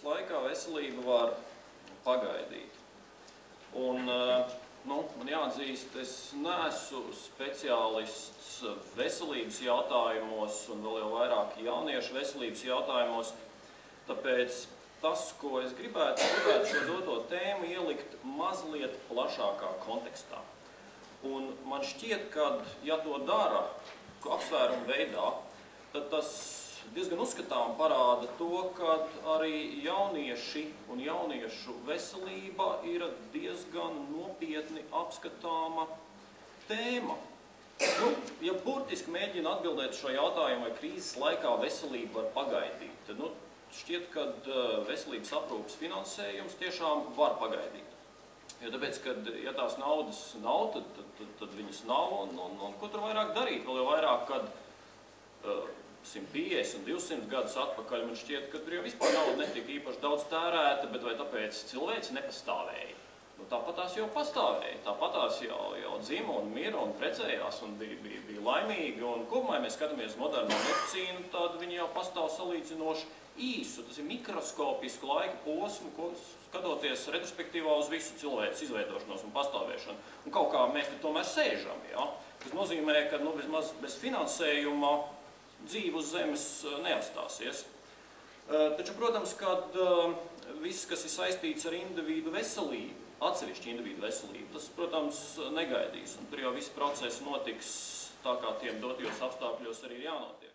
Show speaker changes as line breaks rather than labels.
laikā veselība var pagaidīt. Un, man jāatzīst, es neesmu speciālists veselības jautājumos un vēl jau vairāk jauniešu veselības jautājumos, tāpēc tas, ko es gribētu šo doto tēmu ielikt mazliet plašākā kontekstā. Un man šķiet, ka, ja to dara apsvērumu veidā, tad tas diezgan uzskatām parāda to, ka arī jaunieši un jauniešu veselība ir diezgan nopietni apskatāma tēma. Ja burtiski mēģina atbildēt šo jautājumu, vai krīzes laikā veselība var pagaidīt, tad šķiet, ka veselības aprūpes finansējums tiešām var pagaidīt. Jo tāpēc, ka, ja tās naudas nav, tad viņas nav, un ko tur vairāk darīt? Vēl jau vairāk, kad 150 un 200 gadus atpakaļ, man šķiet, ka tur jau vispār nauda netika īpaši daudz tērēta, bet vai tāpēc cilvēks nepastāvēja? Tāpatās jau pastāvēja, tāpatās jau dzima un mira un precējās un bija laimīgi, un kopumā, ja mēs skatāmies moderno medicīnu, tad viņi jau pastāv salīdzinoši īsu, tas ir mikroskopisku laika posmu, ko skatoties retrospektīvā uz visu cilvēku izveidošanos un pastāvēšanu. Un kaut kā mēs tomēr sēžam, ja? Tas nozīmē, ka vismaz bez finansējuma dzīve uz zemes neapstāsies. Taču, protams, kad viss, kas ir saistīts ar individu veselību, atsevišķi individu veselību, tas, protams, negaidīs. Un tur jau visi procesi notiks tā, kā tiem dotajos apstākļos arī ir jānotiek.